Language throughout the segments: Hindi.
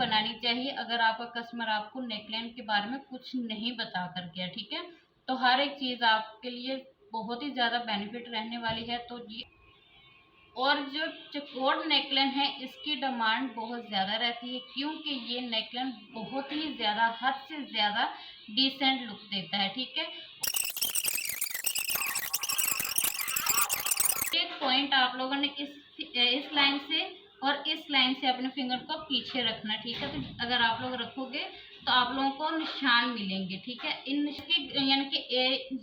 बनानी चाहिए अगर आपका कस्टमर आपको नेकलाइन के बारे में कुछ नहीं बता कर गया, ठीक है। तो हर एक चीज़ आपके लिए बहुत ही ज़्यादा बेनिफिट रहने वाली है। तो ये और जो चकोर नेकलाइन है इसकी डिमांड बहुत ज़्यादा रहती है, क्योंकि ये नेकलाइन बहुत ही ज़्यादा, हद से ज़्यादा डिसेंट लुक देता है, ठीक है। एक पॉइंट आप लोगों ने इस लाइन से और इस लाइन से अपने फिंगर को पीछे रखना, ठीक है। तो अगर आप लोग रखोगे तो आप लोगों को निशान मिलेंगे, ठीक है। इन यानी कि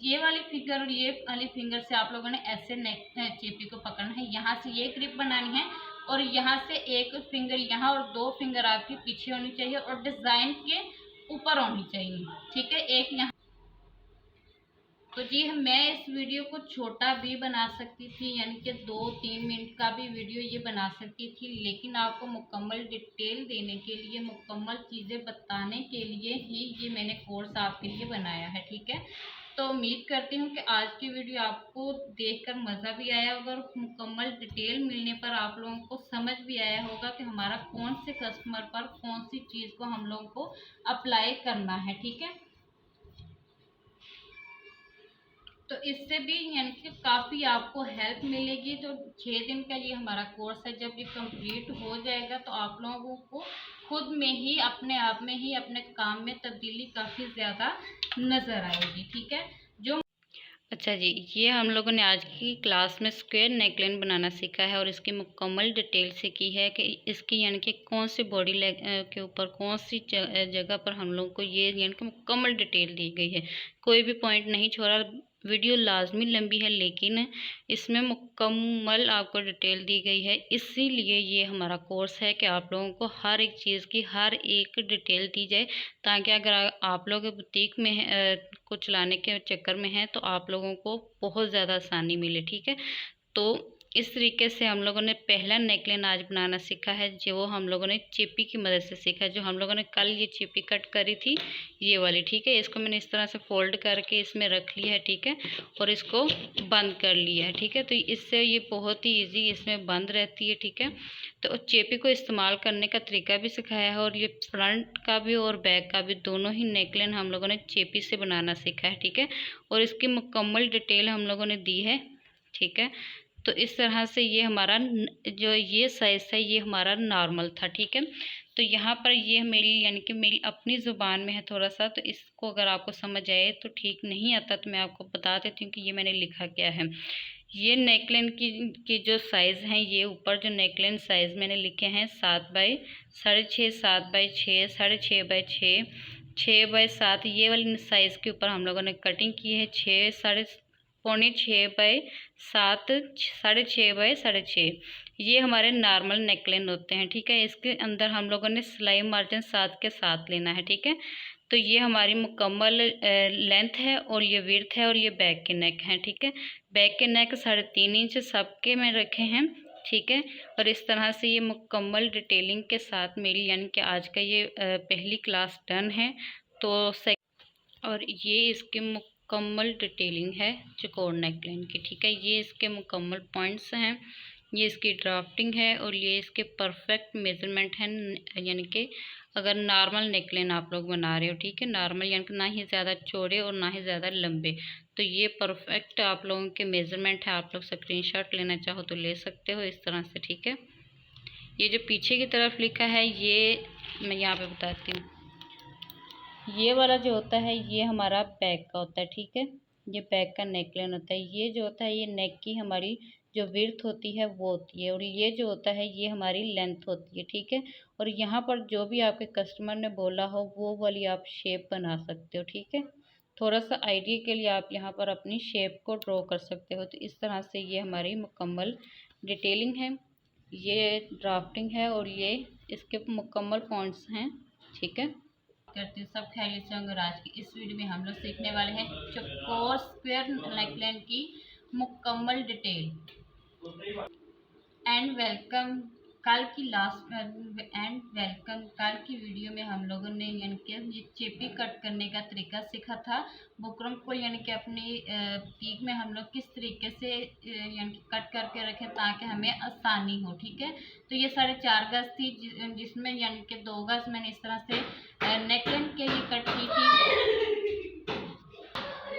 ये वाली फिंगर और ये वाली फिंगर से आप लोगों ने ऐसे नेक चेपी को पकड़ना है, यहाँ से ये ग्रिप बनानी है और यहाँ से एक फिंगर यहाँ और दो फिंगर आपकी पीछे होनी चाहिए और डिजाइन के ऊपर होनी चाहिए, ठीक है। एक यहाँ तो जी मैं इस वीडियो को छोटा भी बना सकती थी, यानी कि 2-3 मिनट का भी वीडियो ये बना सकती थी, लेकिन आपको मुकम्मल डिटेल देने के लिए, मुकम्मल चीज़ें बताने के लिए ही ये मैंने कोर्स आपके लिए बनाया है, ठीक है। तो उम्मीद करती हूँ कि आज की वीडियो आपको देखकर मज़ा भी आया होगा और मुकम्मल डिटेल मिलने पर आप लोगों को समझ भी आया होगा कि हमारा कौन से कस्टमर पर कौन सी चीज़ को हम लोगों को अप्लाई करना है, ठीक है। तो इससे भी यानी कि काफ़ी आपको हेल्प मिलेगी। तो 6 दिन का ये हमारा कोर्स है, जब ये कंप्लीट हो जाएगा तो आप लोगों को खुद में ही, अपने आप में ही, अपने काम में तब्दीली काफ़ी ज़्यादा नज़र आएगी, ठीक है। जो अच्छा जी, ये हम लोगों ने आज की क्लास में स्क्वायर नेकलाइन बनाना सीखा है और इसकी मुकम्मल डिटेल से की है कि इसकी यानी कि कौन सी बॉडी के ऊपर कौन सी जगह पर हम लोगों को ये यानी कि मुकम्मल डिटेल दी गई है, कोई भी पॉइंट नहीं छोड़ा। वीडियो लाजमी लंबी है लेकिन इसमें मुकम्मल आपको डिटेल दी गई है, इसीलिए ये हमारा कोर्स है कि आप लोगों को हर एक चीज़ की हर एक डिटेल दी जाए, ताकि अगर आप लोग बुटीक में को चलाने के चक्कर में हैं तो आप लोगों को बहुत ज़्यादा आसानी मिले, ठीक है। तो इस तरीके से हम लोगों ने पहला नेकलाइन आज बनाना सीखा है, जो हम लोगों ने चेपी की मदद से सीखा है। जो हम लोगों ने कल ये चेपी कट करी थी ये वाली, ठीक है। इसको मैंने इस तरह से फोल्ड करके इसमें रख लिया है, ठीक है, और इसको बंद कर लिया है, ठीक है। तो इससे ये बहुत ही ईजी इसमें बंद रहती है, ठीक है। तो चेपी को इस्तेमाल करने का तरीका भी सिखाया है और ये फ्रंट का भी और बैक का भी दोनों ही नेकलाइन हम लोगों ने चेपी से बनाना सीखा है, ठीक है। और इसकी मुकम्मल डिटेल हम लोगों ने दी है, ठीक है। तो इस तरह से ये हमारा जो ये साइज़ है ये हमारा नॉर्मल था, ठीक है। तो यहाँ पर ये मेरी यानी कि मेरी अपनी ज़ुबान में है थोड़ा सा, तो इसको अगर आपको समझ आए तो ठीक, नहीं आता तो मैं आपको बता देती हूँ कि ये मैंने लिखा क्या है। ये नेकलाइन की जो साइज़ हैं, ये ऊपर जो नेकलाइन साइज़ मैंने लिखे हैं 7 बाई 6.5, 7 बाई 6, 6.5 बाई 6, 6 बाई 7, ये वाली साइज़ के ऊपर हम लोगों ने कटिंग की है। 6.5 बाई 7, 6.5 बाई 6.5, ये हमारे नॉर्मल नेकलाइन होते हैं, ठीक है। इसके अंदर हम लोगों ने सिलाई मार्जिन 7 के साथ लेना है, ठीक है। तो ये हमारी मुकम्मल लेंथ है और ये विड्थ है और ये बैक के नेक हैं, ठीक है। बैक के नेक 3.5 इंच सबके में रखे हैं, ठीक है। और इस तरह से ये मुकम्मल डिटेलिंग के साथ मेरी यानी कि आज का ये पहली क्लास डन है। तो और ये इसकी मुकम्मल डिटेलिंग है चकोर नेकलाइन की, ठीक है। ये इसके मुकम्मल पॉइंट्स हैं, ये इसकी ड्राफ्टिंग है और ये इसके परफेक्ट मेजरमेंट हैं। यानी कि अगर नॉर्मल नेकलाइन आप लोग बना रहे हो, ठीक है, नॉर्मल यानी कि ना ही ज़्यादा चौड़े और ना ही ज़्यादा लंबे, तो ये परफेक्ट आप लोगों के मेजरमेंट है। आप लोग स्क्रीनशॉट लेना चाहो तो ले सकते हो इस तरह से, ठीक है। ये जो पीछे की तरफ लिखा है ये मैं यहाँ पे बताती हूँ। ये वाला जो होता है ये हमारा बैक का होता है, ठीक है। ये बैक का नेकलाइन होता है। ये जो होता है ये नेक की हमारी जो विड्थ होती है वो होती है और ये जो होता है ये हमारी लेंथ होती है, ठीक है। और यहाँ पर जो भी आपके कस्टमर ने बोला हो वो वाली आप शेप बना सकते हो, ठीक है। थोड़ा सा आइडिया के लिए आप यहाँ पर अपनी शेप को ड्रॉ कर सकते हो। तो इस तरह से ये हमारी मुकम्मल डिटेलिंग है, ये ड्राफ्टिंग है और ये इसके मुकम्मल पॉइंट्स हैं, ठीक है। करते सब खैरियत से होंगे। आज की इस वीडियो में हम लोग सीखने वाले हैं चकोर स्क्वायर नेकलाइन की मुकम्मल डिटेल। एंड वेलकम कल की लास्ट एंड वेलकम, कल की वीडियो में हम लोगों ने यानी कि ये चेपी कट करने का तरीका सीखा था। बुकरम को यानी कि अपनी पीक में हम लोग किस तरीके से यानी कि कट करके रखें ताकि हमें आसानी हो। ठीक है, तो ये 4.5 गज थी, जिसमें यानी कि 2 गज मैंने इस तरह से नेकलाइन के लिए कट की थी,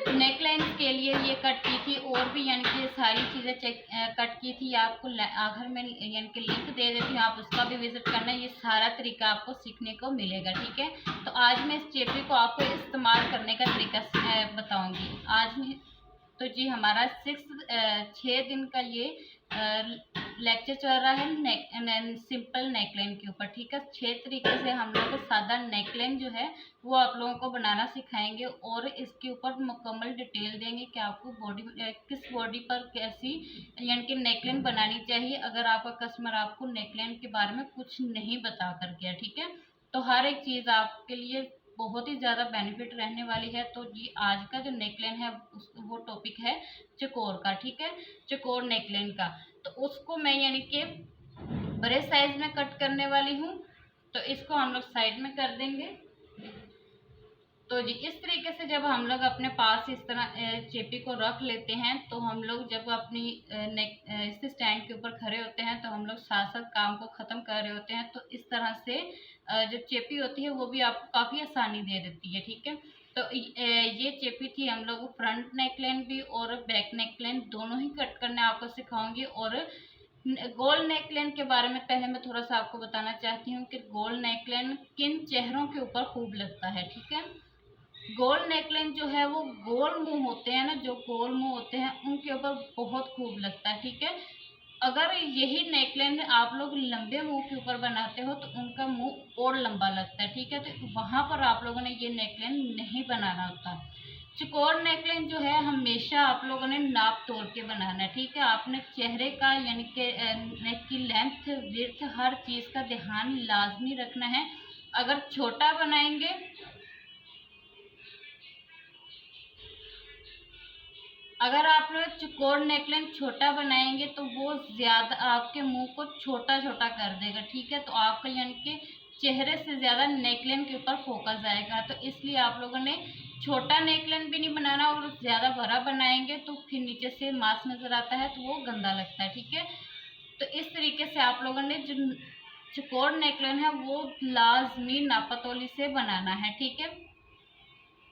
नेकलाइन के लिए ये कट की थी, और भी यानी कि सारी चीज़ें कट की थी। आपको आखिर में यानी कि लिंक दे देती हूँ, आप उसका भी विजिट करना, ये सारा तरीका आपको सीखने को मिलेगा। ठीक है, तो आज मैं इस चेपी को आपको इस्तेमाल करने का तरीका बताऊंगी। आज तो जी हमारा 6 दिन का ये लेक्चर चल रहा है सिंपल नेकलाइन के ऊपर। ठीक है, 6 तरीके से हम लोग सादा नेकलाइन जो है वो आप लोगों को बनाना सिखाएंगे, और इसके ऊपर मुकम्मल डिटेल देंगे कि आपको किस बॉडी पर कैसी यानी कि नेकलाइन बनानी चाहिए, अगर आपका कस्टमर आपको नेकलाइन के बारे में कुछ नहीं बता कर गया। ठीक है, तो हर एक चीज़ आपके लिए बहुत ही ज़्यादा बेनिफिट रहने वाली है। तो जी आज का जो नेकलाइन है वो टॉपिक है चकोर का। ठीक है, चकोर नेकलाइन का, तो उसको मैं यानी कि बड़े साइज में कट करने वाली हूँ। तो इसको हम लोग साइड में कर देंगे। तो जी इस तरीके से जब हम लोग अपने पास इस तरह चेपी को रख लेते हैं, तो हम लोग जब अपनी इस स्टैंड के ऊपर खड़े होते हैं तो हम लोग साथ साथ काम को ख़त्म कर रहे होते हैं। तो इस तरह से जो चेपी होती है वो भी आपको काफ़ी आसानी दे देती है। ठीक है, तो ये चेपी थी। हम लोग फ्रंट नेकलाइन भी और बैक नेकलाइन दोनों ही कट करने आपको सिखाऊंगी। और गोल नेकलाइन के बारे में पहले मैं थोड़ा सा आपको बताना चाहती हूँ कि गोल नेकलाइन किन चेहरों के ऊपर खूब लगता है। ठीक है, गोल नेकलाइन जो है वो गोल मुंह होते हैं ना, जो गोल मुंह होते हैं उनके ऊपर बहुत खूब लगता है। ठीक है, अगर यही नेकलाइन आप लोग लंबे मुंह के ऊपर बनाते हो तो उनका मुंह और लंबा लगता है। ठीक है, तो वहां पर आप लोगों ने ये नेकलाइन नहीं बनाना होता। चकोर नेकलाइन जो है हमेशा आप लोगों ने नाप तोड़ के बनाना है। ठीक है, आपने चेहरे का यानी कि नेक की लेंथ विड्थ हर चीज़ का ध्यान लाजमी रखना है। अगर छोटा बनाएंगे अगर आप लोग चकोर नेकलाइन छोटा बनाएंगे तो वो ज़्यादा आपके मुंह को छोटा छोटा कर देगा। ठीक है, तो आपका यानी कि चेहरे से ज़्यादा नेकलाइन के ऊपर फोकस आएगा। तो इसलिए आप लोगों ने छोटा नेकलाइन भी नहीं बनाना, और ज़्यादा बड़ा बनाएंगे तो फिर नीचे से मांस नज़र आता है तो वो गंदा लगता है। ठीक है, तो इस तरीके से आप लोगों ने जो चकोर नेकलाइन है वो लाजमी नापातोली से बनाना है। ठीक है,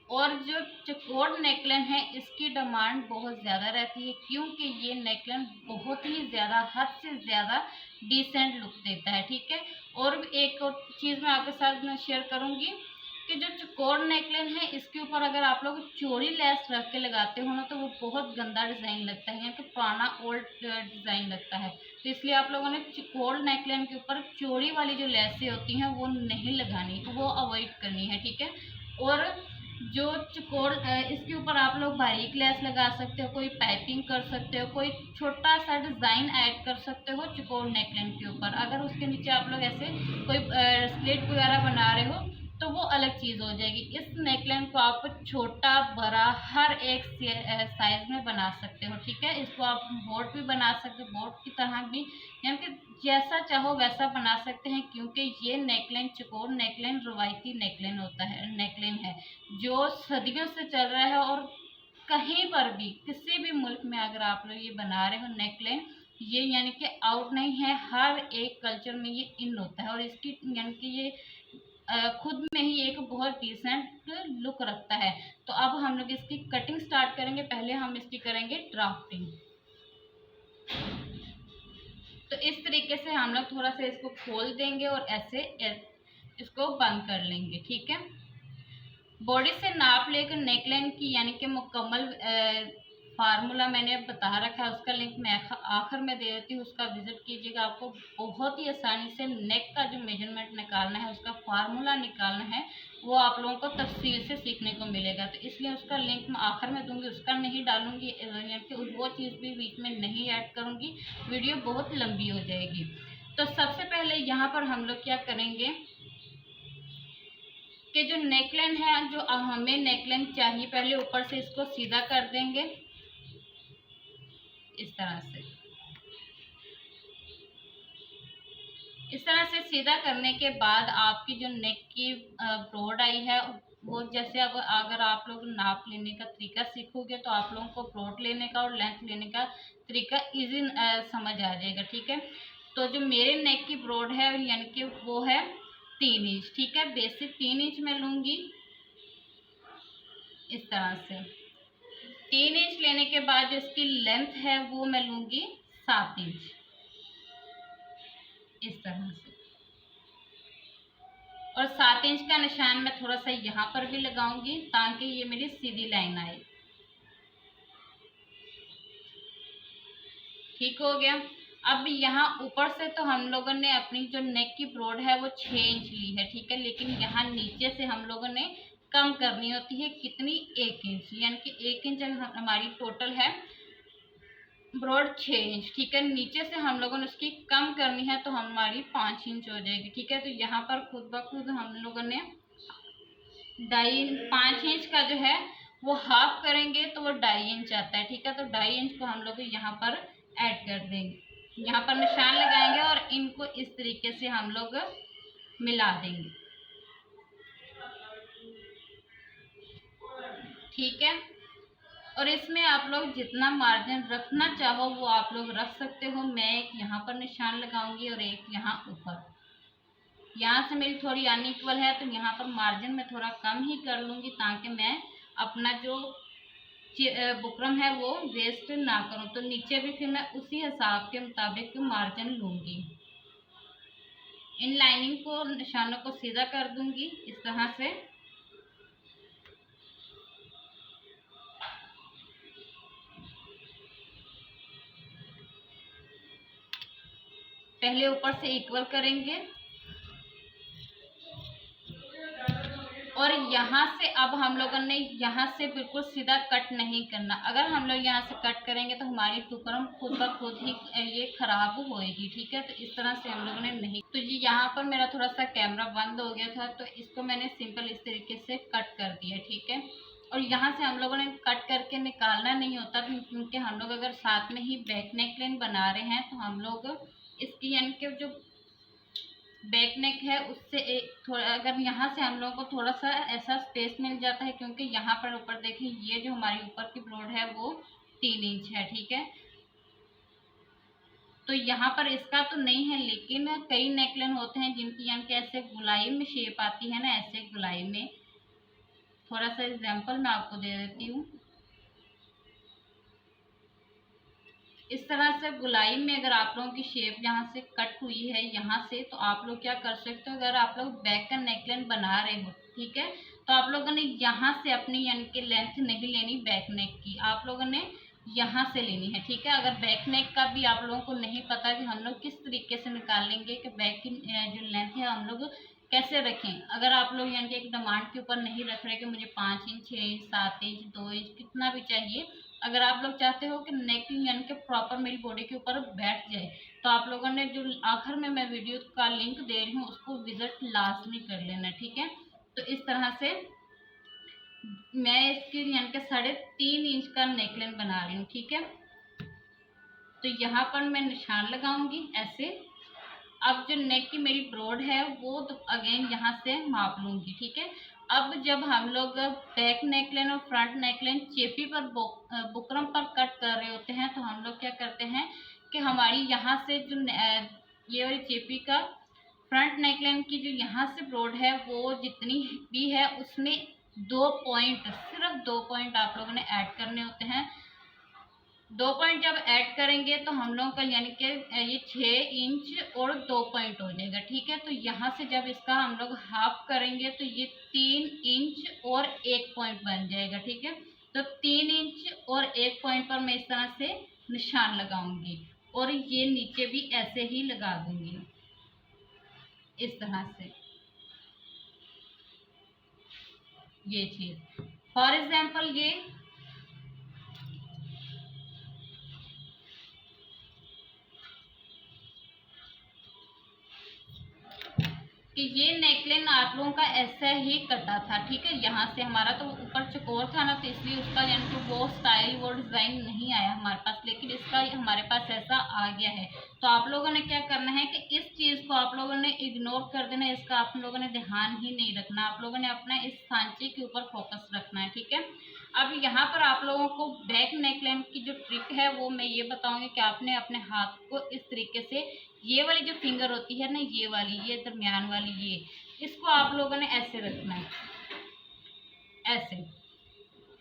और जो चकोर नेकलाइन है इसकी डिमांड बहुत ज़्यादा रहती है, क्योंकि ये नेकलाइन बहुत ही ज़्यादा हद से ज़्यादा डिसेंट लुक देता है। ठीक है, और भी एक और चीज़ मैं आपके साथ मैं शेयर करूँगी कि जो चकोर नेकलाइन है इसके ऊपर अगर आप लोग चौड़ी लेस रख के लगाते हो ना तो वो बहुत गंदा डिज़ाइन लगता है, यानी पुराना ओल्ड डिज़ाइन लगता है। तो इसलिए आप लोगों ने चकोर नेकलाइन के ऊपर चौड़ी वाली जो लेसें होती हैं वो नहीं लगानी, वो अवॉइड करनी है। ठीक है, और जो चकोर इसके ऊपर आप लोग बारीक लेस लगा सकते हो, कोई पाइपिंग कर सकते हो, कोई छोटा सा डिज़ाइन ऐड कर सकते हो चकोर नेकलाइन के ऊपर। अगर उसके नीचे आप लोग ऐसे कोई स्लिट वगैरह बना रहे हो तो वो अलग चीज़ हो जाएगी। इस नेकलाइन को आप छोटा बड़ा हर एक साइज में बना सकते हो। ठीक है, इसको आप बोट भी बना सकते हो, बोट की तरह भी यानी कि जैसा चाहो वैसा बना सकते हैं, क्योंकि ये नेकलाइन चकोर नेकलाइन रवायती नेकलाइन होता है, नेकलाइन है जो सदियों से चल रहा है। और कहीं पर भी किसी भी मुल्क में अगर आप लोग ये बना रहे हो नेकलाइन, ये यानी कि आउट नहीं है, हर एक कल्चर में ये इन होता है। और इसकी यानी कि ये खुद में ही एक बहुत डिसेंट लुक रखता है। तो अब हम लोग इसकी कटिंग स्टार्ट करेंगे। पहले हम इसकी करेंगे ड्राफ्टिंग। तो इस तरीके से हम लोग थोड़ा सा इसको खोल देंगे और ऐसे इसको बंद कर लेंगे। ठीक है, बॉडी से नाप लेकर नेकलाइन की यानी कि मुकम्मल फार्मूला मैंने अब बता रखा है, उसका लिंक मैं आखिर में दे देती हूँ, उसका विजिट कीजिएगा। आपको बहुत ही आसानी से नेक का जो मेजरमेंट निकालना है, उसका फार्मूला निकालना है, वो आप लोगों को तफसील से सीखने को मिलेगा। तो इसलिए उसका लिंक मैं आखिर में दूंगी, उसका नहीं डालूंगी, यानी कि वो चीज़ भी बीच में नहीं ऐड करूँगी, वीडियो बहुत लंबी हो जाएगी। तो सबसे पहले यहाँ पर हम लोग क्या करेंगे कि जो नेकलाइन है, जो हमें नेकलाइन चाहिए, पहले ऊपर से इसको सीधा कर देंगे इस तरह से। इस तरह से सीधा करने के बाद आपकी जो नेक की ब्रॉड आई है वो, जैसे अब अगर आप लोग नाप लेने का तरीका सीखोगे तो आप लोगों को ब्रॉड लेने का और लेंथ लेने का तरीका इजी समझ आ जाएगा। ठीक है, तो जो मेरे नेक की ब्रॉड है यानी कि वो है 3 इंच। ठीक है, बेसिक 3 इंच मैं लूँगी। इस तरह से 3 इंच लेने के बाद जो इसकी लेंथ है वो मैं लूँगी 7 इंच। इस तरह से, और 7 इंच का निशान मैं थोड़ा सा यहाँ पर भी लगाऊंगी ताकि ये मेरी सीधी लाइन आए। ठीक हो गया। अब यहाँ ऊपर से तो हम लोगों ने अपनी जो नेक की ब्रॉड है वो 6 इंच ली है। ठीक है, लेकिन यहाँ नीचे से हम लोगों ने कम करनी होती है कितनी, 1 इंच, यानी कि 1 इंच हमारी टोटल है ब्रॉड 6 इंच। ठीक है, नीचे से हम लोगों ने उसकी कम करनी है तो हमारी 5 इंच हो जाएगी। ठीक है, तो यहाँ पर खुद ब खुद हम लोगों ने 5 इंच का जो है वो हाफ करेंगे तो वो 2.5 इंच आता है। ठीक है, तो 2.5 इंच को हम लोग यहाँ पर ऐड कर देंगे, यहाँ पर निशान लगाएंगे और इनको इस तरीके से हम लोग मिला देंगे। ठीक है, और इसमें आप लोग जितना मार्जिन रखना चाहो वो आप लोग रख सकते हो। मैं एक यहाँ पर निशान लगाऊंगी और एक यहाँ ऊपर। यहाँ से मेरी थोड़ी अनइक्वल है तो यहाँ पर मार्जिन में थोड़ा कम ही कर लूँगी ताकि मैं अपना जो बुकरम है वो वेस्ट ना करूँ। तो नीचे भी फिर मैं उसी हिसाब के मुताबिक मार्जिन लूँगी। इन लाइनिंग को, निशानों को सीधा कर दूँगी इस तरह से। पहले ऊपर से इक्वल करेंगे और यहाँ से अब हम लोगों ने यहाँ से बिल्कुल सीधा कट नहीं करना। अगर हम लोग यहाँ से कट करेंगे तो हमारी बुकरम खुद ब खुद ही ये खराब होएगी। ठीक है, तो इस तरह से हम लोगों ने नहीं। तो ये यहाँ पर मेरा थोड़ा सा कैमरा बंद हो गया था तो इसको मैंने सिंपल इस तरीके से कट कर दिया। ठीक है, और यहाँ से हम लोगों ने कट करके निकालना नहीं होता क्योंकि हम लोग अगर साथ में ही बैक नेकलाइन बना रहे हैं तो हम लोग इसकी यानी कि जो बैक नेक है उससे एक थोड़ा, अगर यहाँ से हम लोगों को थोड़ा सा ऐसा स्पेस मिल जाता है क्योंकि यहाँ पर ऊपर देखें ये जो हमारी ऊपर की ब्रॉड है वो 3 इंच है। ठीक है, तो यहाँ पर इसका तो नहीं है लेकिन कई नेकलाइन होते हैं जिनकी यानी कि ऐसे गुलाई में शेप आती है ना, ऐसे गुलाई में। थोड़ा सा एग्जाम्पल मैं आपको दे देती हूँ। इस तरह से गुलाई में अगर आप लोगों की शेप यहाँ से कट हुई है यहाँ से, तो आप लोग क्या कर सकते हो, अगर आप लोग बैक का नेकलाइन बना रहे हो, ठीक है, तो आप लोगों ने यहाँ से अपनी यानी कि लेंथ नहीं लेनी बैक नेक की, आप लोगों ने यहाँ से लेनी है। ठीक है, अगर बैक नेक का भी आप लोगों को नहीं पता कि हम लोग किस तरीके से निकालेंगे कि बैक की जो लेंथ है हम लोग कैसे रखें, अगर आप लोग यानी कि एक डिमांड के ऊपर नहीं रख रहे कि मुझे 5 इंच, 6 इंच, 7 इंच, 2 इंच कितना भी चाहिए, अगर आप लोग चाहते हो कि नेक यानी कि प्रॉपर मेरी बॉडी के ऊपर बैठ जाए तो आप लोगों ने जो आखिर में मैं वीडियो का लिंक दे रही हूँ उसको विजिट लाजमी कर लेना। ठीक है, तो इस तरह से मैं इसकी यानी कि 3.5 इंच का नेकलाइन बना रही हूँ। ठीक है, तो यहाँ पर मैं निशान लगाऊंगी ऐसे। अब जो नेक की मेरी ब्रॉड है वो तो अगेन यहाँ से माप लूंगी। ठीक है, अब जब हम लोग बैक नेकलाइन और फ्रंट नेकलाइन चेपी पर बुकरम पर कट कर रहे होते हैं तो हम लोग क्या करते हैं कि हमारी यहाँ से जो ये वाली चेपी का फ्रंट नेकलाइन की जो यहाँ से ब्रॉड है वो जितनी भी है उसमें 2 पॉइंट, सिर्फ 2 पॉइंट आप लोगों ने ऐड करने होते हैं। 2 पॉइंट जब ऐड करेंगे तो हम लोगों का यानी कि ये 6 इंच और 2 पॉइंट हो जाएगा। ठीक है, तो यहाँ से जब इसका हम लोग हाफ करेंगे तो ये 3 इंच और 1 पॉइंट बन जाएगा। ठीक है, तो 3 इंच और 1 पॉइंट पर मैं इस तरह से निशान लगाऊंगी और ये नीचे भी ऐसे ही लगा दूंगी इस तरह से। ये चीज फॉर एग्जाम्पल कि ये नेकलाइन आप लोगों का ऐसा ही कटा था, ठीक है। यहाँ से हमारा तो ऊपर चकोर था ना, तो इसलिए उसका यानी कि वो स्टाइल वो डिज़ाइन नहीं आया हमारे पास, लेकिन इसका हमारे पास ऐसा आ गया है। तो आप लोगों ने क्या करना है कि इस चीज़ को आप लोगों ने इग्नोर कर देना, इसका आप लोगों ने ध्यान ही नहीं रखना, आप लोगों ने अपना इस सांचे के ऊपर फोकस रखना है, ठीक है। अब यहाँ पर आप लोगों को बैक नेकलाइन की जो ट्रिक है वो मैं ये बताऊंगी कि आपने अपने हाथ को इस तरीके से, ये वाली जो फिंगर होती है ना, ये वाली, ये दरमियान वाली, ये इसको आप लोगों ने ऐसे रखना है, ऐसे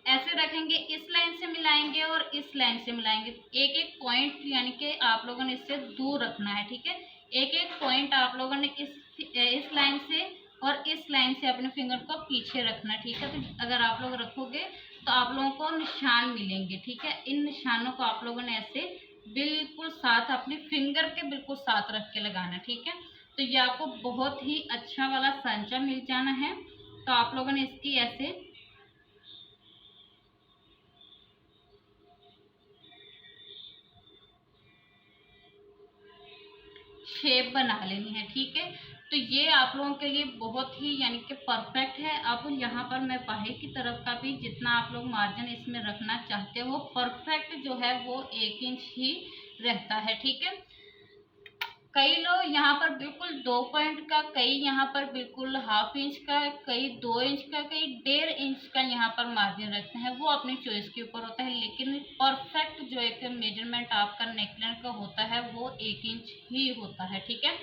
ऐसे रखेंगे, इस लाइन से मिलाएंगे और इस लाइन से मिलाएंगे, एक एक पॉइंट यानी कि आप लोगों ने इससे दूर रखना है, ठीक है। एक एक पॉइंट आप लोगों ने इस लाइन से और इस लाइन से अपने फिंगर को पीछे रखना, ठीक है। तो अगर आप लोग रखोगे तो आप लोगों को निशान मिलेंगे, ठीक है। इन निशानों को आप लोगों ने ऐसे बिल्कुल साथ अपने फिंगर के बिल्कुल साथ रख के लगाना, ठीक है। तो ये आपको बहुत ही अच्छा वाला सांचा मिल जाना है। तो आप लोगों ने इसकी ऐसे शेप बना लेनी है, ठीक है। तो ये आप लोगों के लिए बहुत ही यानी कि परफेक्ट है। अब यहाँ पर मैं बाहर की तरफ का भी जितना आप लोग मार्जिन इसमें रखना चाहते हो, परफेक्ट जो है वो 1 इंच ही रहता है, ठीक है। कई लोग यहाँ पर बिल्कुल 2 पॉइंट का, कई यहाँ पर बिल्कुल ½ इंच का, कई 2 इंच का, कई 1.5 इंच का यहाँ पर मार्जिन रखते हैं, वो अपनी चॉइस के ऊपर होता है। लेकिन परफेक्ट जो एक मेजरमेंट आपका नेकलाइन का होता है वो 1 इंच ही होता है, ठीक है।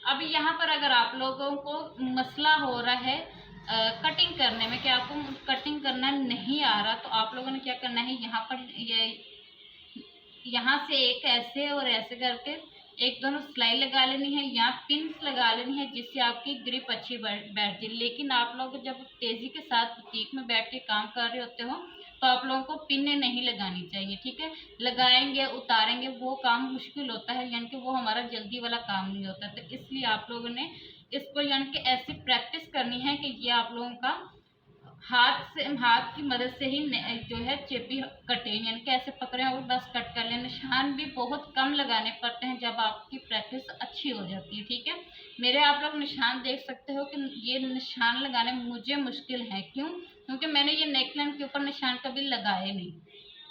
अब यहाँ पर अगर आप लोगों को मसला हो रहा है कटिंग करने में, कि आपको कटिंग करना नहीं आ रहा, तो आप लोगों ने क्या करना है, यहाँ पर ये यहाँ से एक ऐसे और ऐसे करके एक दोनों सिलाई लगा लेनी है, यहाँ पिन्स लगा लेनी है, जिससे आपकी ग्रिप अच्छी बैठ जाए। लेकिन आप लोग जब तेज़ी के साथ बुटीक में बैठ के काम कर रहे होते हो तो आप लोगों को पिनें नहीं लगानी चाहिए, ठीक है। लगाएंगे उतारेंगे वो काम मुश्किल होता है, यानी कि वो हमारा जल्दी वाला काम नहीं होता। तो इसलिए आप लोगों ने इसको यानी कि ऐसी प्रैक्टिस करनी है कि ये आप लोगों का हाथ की मदद से ही जो है चेपी कटे, यानी कि ऐसे पकड़े और बस कट कर लें। निशान भी बहुत कम लगाने पड़ते हैं जब आपकी प्रैक्टिस अच्छी हो जाती है, ठीक है। मेरे आप लोग निशान देख सकते हो कि ये निशान लगाने मुझे मुश्किल है, क्यों? क्योंकि मैंने ये नेकलाइन के ऊपर निशान कभी लगाए नहीं।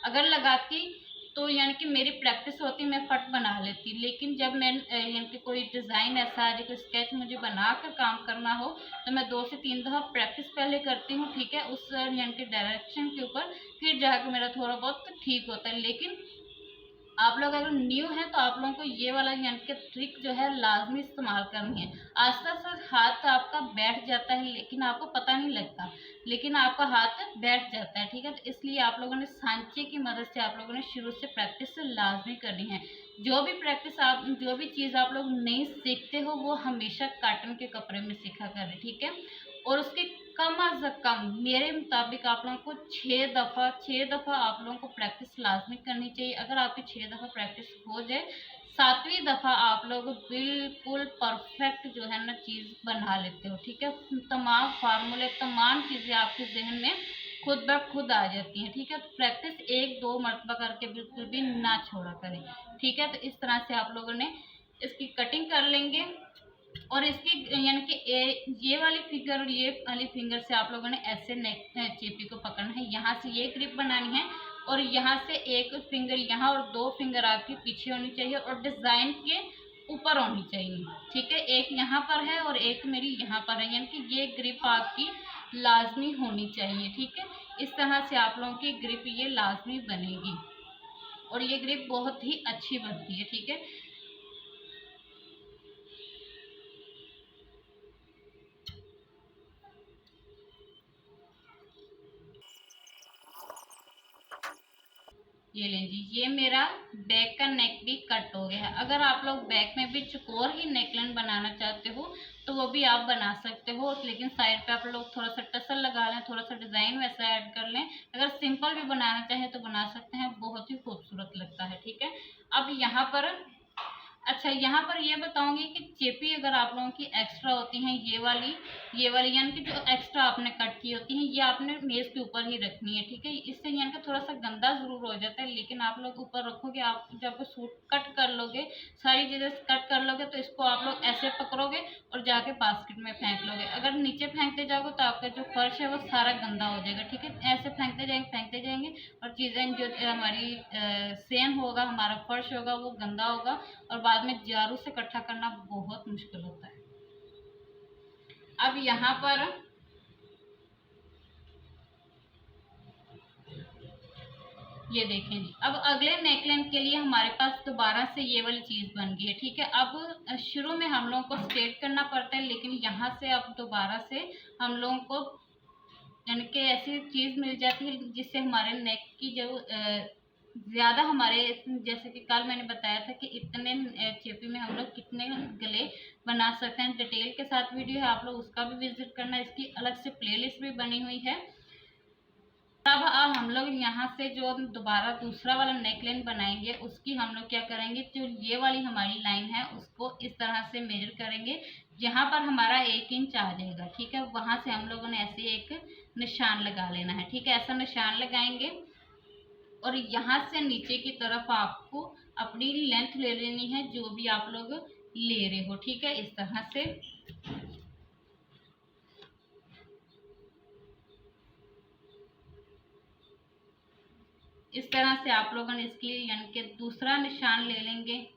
अगर लगाती तो यानी कि मेरी प्रैक्टिस होती, मैं फट बना लेती। लेकिन जब मैं यानी कि कोई डिज़ाइन ऐसा है, कोई स्केच मुझे बना कर काम करना हो, तो मैं 2 से 3 दफ़ा प्रैक्टिस पहले करती हूँ, ठीक है, उस यानी कि डायरेक्शन के ऊपर, फिर जाकर मेरा थोड़ा बहुत ठीक होता है। लेकिन आप लोग अगर न्यू हैं तो आप लोगों को ये वाला यानी कि ट्रिक जो है लाजमी इस्तेमाल करनी है। आस्ते आस्ते हाथ आपका बैठ जाता है, लेकिन आपको पता नहीं लगता, लेकिन आपका हाथ बैठ जाता है, ठीक है। तो इसलिए आप लोगों ने सांचे की मदद से आप लोगों ने शुरू से प्रैक्टिस लाजमी करनी है। जो भी चीज़ आप लोग नहीं सीखते हो वो हमेशा कॉटन के कपड़े में सीखा करें, ठीक है। और उसके कम अज़ कम मेरे मुताबिक आप लोगों को 6 दफ़ा आप लोगों को प्रैक्टिस लाजमी करनी चाहिए। अगर आपकी 6 दफ़ा प्रैक्टिस हो जाए, 7वीं दफ़ा आप लोग बिल्कुल परफेक्ट जो है ना चीज़ बना लेते हो, ठीक है। तमाम फार्मूले, तमाम चीज़ें आपके जहन में खुद ब खुद आ जाती हैं, ठीक है। तो प्रैक्टिस 1-2 मरतबा करके बिल्कुल भी ना छोड़ा करें, ठीक है। तो इस तरह से आप लोगों ने इसकी कटिंग कर लेंगे और इसकी यानी कि ये वाली फिंगर और ये वाली फिंगर से आप लोगों ने ऐसे नेक चेपी को पकड़ना है। यहाँ से ये ग्रिप बनानी है और यहाँ से एक फिंगर यहाँ और 2 फिंगर आपकी पीछे होनी चाहिए और डिज़ाइन के ऊपर होनी चाहिए, ठीक है। एक यहाँ पर है और एक मेरी यहाँ पर है, यानी कि ये ग्रिप आपकी लाजमी होनी चाहिए, ठीक है। इस तरह से आप लोगों की ग्रिप ये लाजमी बनेगी और ये ग्रिप बहुत ही अच्छी बनती है, ठीक है। ये लें जी, ये मेरा बैक का नेक भी कट हो गया है। अगर आप लोग बैक में भी चकोर ही नेकलाइन बनाना चाहते हो तो वो भी आप बना सकते हो, लेकिन साइड पे आप लोग थोड़ा सा टसल लगा लें, थोड़ा सा डिज़ाइन वैसा ऐड कर लें। अगर सिंपल भी बनाना चाहें तो बना सकते हैं, बहुत ही खूबसूरत लगता है, ठीक है। अब यहाँ पर अच्छा, यहाँ पर ये बताऊंगी कि चेपी अगर आप लोगों की एक्स्ट्रा होती हैं, ये वाली यानी कि जो एक्स्ट्रा आपने कट की होती हैं, ये आपने मेज के ऊपर ही रखनी है, ठीक है। इससे यानी कि थोड़ा सा गंदा जरूर हो जाता है, लेकिन आप लोग ऊपर रखोगे। आप जब सूट कट कर लोगे, सारी चीजें कट कर लोगे, तो इसको आप लोग ऐसे पकड़ोगे और जाके बास्केट में फेंक लोगे। अगर नीचे फेंकते जाओगे तो आपका जो फर्श है वो सारा गंदा हो जाएगा, ठीक है। ऐसे फेंकते जाएंगे और चीजें जो हमारी सेम होगा, हमारा फर्श होगा वो गंदा होगा, और बाद में झाड़ू से इकट्ठा करना बहुत मुश्किल होता है। अब यहाँ पर ये देखें जी, अब अगले नेकलाइन के लिए हमारे पास दोबारा से ये वाली चीज बन गई है, ठीक है। अब शुरू में हम लोगों को स्ट्रेट करना पड़ता है, लेकिन यहाँ से अब दोबारा से हम लोगों को यानी कि ऐसी चीज मिल जाती है जिससे हमारे नेक की जो ज्यादा हमारे, जैसे कि कल मैंने बताया था कि इतने चेपी में हम लोग कितने गले बना सकते हैं। डिटेल के साथ वीडियो है, आप लोग उसका भी विजिट करना। इसकी अलग से प्लेलिस्ट भी बनी हुई है। अब हम लोग यहाँ से जो दोबारा दूसरा वाला नेकलाइन बनाएंगे, उसकी हम लोग क्या करेंगे, जो ये वाली हमारी लाइन है उसको इस तरह से मेजर करेंगे। जहाँ पर हमारा 1 इंच आ जाएगा, ठीक है, वहां से हम लोगों ने ऐसे एक निशान लगा लेना है, ठीक है। ऐसा निशान लगाएंगे और यहाँ से नीचे की तरफ आपको अपनी लेंथ ले लेनी है, जो भी आप लोग ले रहे हो, ठीक है। इस तरह से आप लोगों ने इसके लिए यानी कि दूसरा निशान ले लेंगे।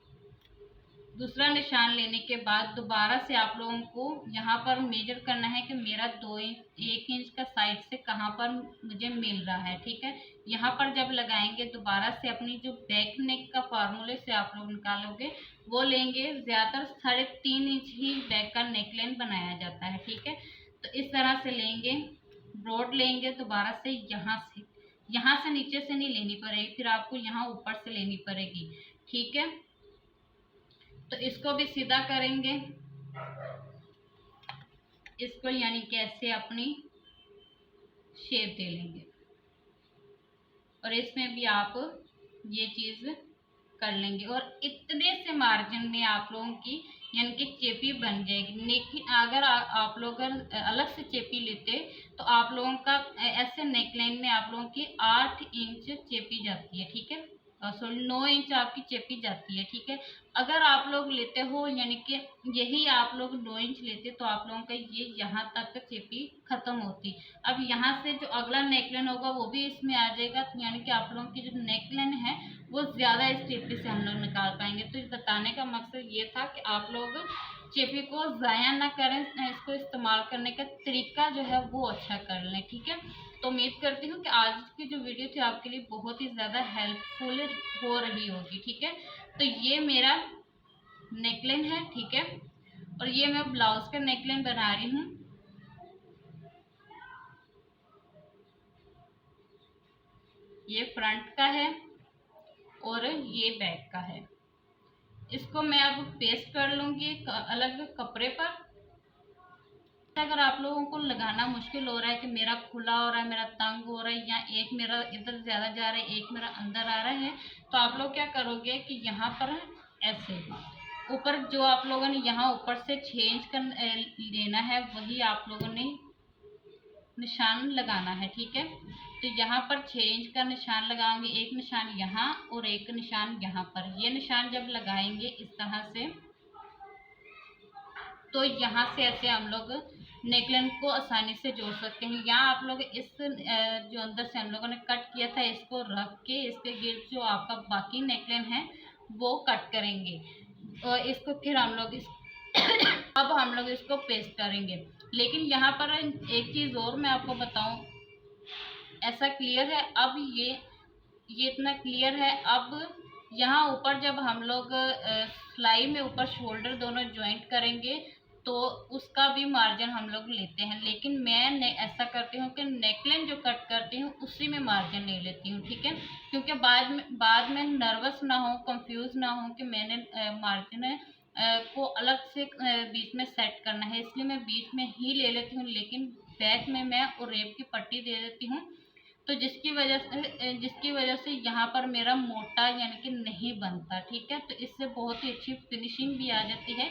दूसरा निशान लेने के बाद दोबारा से आप लोगों को यहाँ पर मेजर करना है कि मेरा 1 इंच का साइड से कहाँ पर मुझे मिल रहा है, ठीक है। यहाँ पर जब लगाएंगे दोबारा से अपनी जो बैक नेक का फार्मूले से आप लोग निकालोगे वो लेंगे। ज्यादातर 3.5 इंच ही बैक का नेकलाइन बनाया जाता है, ठीक है। तो इस तरह से लेंगे, ब्रॉड लेंगे। दोबारा से यहाँ से नीचे से नहीं लेनी पड़ेगी, फिर आपको यहाँ ऊपर से लेनी पड़ेगी, ठीक है। तो इसको भी सीधा करेंगे, इसको यानी कैसे अपनी शेप दे लेंगे, और इसमें भी आप ये चीज कर लेंगे। और इतने से मार्जिन में आप लोगों की यानी कि चेपी बन जाएगी। लेकिन अगर आप लोग अलग से चेपी लेते तो आप लोगों का ऐसे नेकलाइन में आप लोगों की 8 इंच चेपी जाती है, ठीक है। सॉरी 9 इंच आपकी चेपी जाती है, ठीक है। अगर आप लोग लेते हो यानी कि यही आप लोग 9 इंच लेते तो आप लोगों का ये यहाँ तक चेपी खत्म होती। अब यहाँ से जो अगला नेकलाइन होगा वो भी इसमें आ जाएगा, तो यानी कि आप लोगों की जो नेकलाइन है वो ज्यादा इस चेपी से हम लोग निकाल पाएंगे। तो इस बताने का मकसद ये था कि आप लोग चेपी को ज़ाया ना करें, इसको इस्तेमाल करने का तरीका जो है वो अच्छा कर लें, ठीक है। तो उम्मीद करती हूँ कि आज की जो वीडियो थी आपके लिए बहुत ही ज़्यादा हेल्पफुल हो रही होगी, ठीक है। तो ये मेरा नेकलाइन है, ठीक है, और ये मैं ब्लाउज का नेकलाइन बना रही हूँ। ये फ्रंट का है और ये बैक का है। इसको मैं अब पेस्ट कर लूंगी अलग कपड़े पर। अगर आप लोगों को लगाना मुश्किल हो रहा है कि मेरा खुला हो रहा है, मेरा तंग हो रहा है, या एक मेरा इधर ज्यादा जा रहा है, एक मेरा अंदर आ रहा है, तो आप लोग क्या करोगे कि यहाँ पर ऐसे ऊपर जो आप लोगों ने यहाँ ऊपर से 6 इंच का लेना है, वही आप लोगों ने निशान लगाना है, ठीक है। तो यहाँ पर 6 इंच का निशान लगाओगे, एक निशान यहाँ और एक निशान यहाँ पर। ये निशान जब लगाएंगे इस तरह से, तो यहाँ से ऐसे हम लोग नेकलाइन को आसानी से जोड़ सकते हैं। यहाँ आप लोग इस जो अंदर से हम लोगों ने कट किया था इसको रख के इसके गिर्द जो आपका बाकी नेकलाइन है वो कट करेंगे, और इसको फिर हम लोग अब हम लोग इसको पेस्ट करेंगे। लेकिन यहाँ पर एक चीज़ और मैं आपको बताऊं, ऐसा क्लियर है? अब ये इतना क्लियर है। अब यहाँ ऊपर जब हम लोग सिलाई में ऊपर शोल्डर दोनों ज्वाइंट करेंगे तो उसका भी मार्जिन हम लोग लेते हैं, लेकिन मैं ऐसा करती हूँ कि नेकलाइन जो कट करती हूँ उसी में मार्जिन ले लेती हूँ, ठीक है। क्योंकि बाद में नर्वस ना हो, कंफ्यूज ना हो कि मैंने मार्जिन को अलग से बीच में सेट करना है, इसलिए मैं बीच में ही ले लेती हूँ। लेकिन बैक में मैं और रेप की पट्टी दे देती हूँ तो जिसकी वजह से यहाँ पर मेरा मोटा यानी कि नहीं बनता, ठीक है। तो इससे बहुत ही अच्छी फिनिशिंग भी आ जाती है।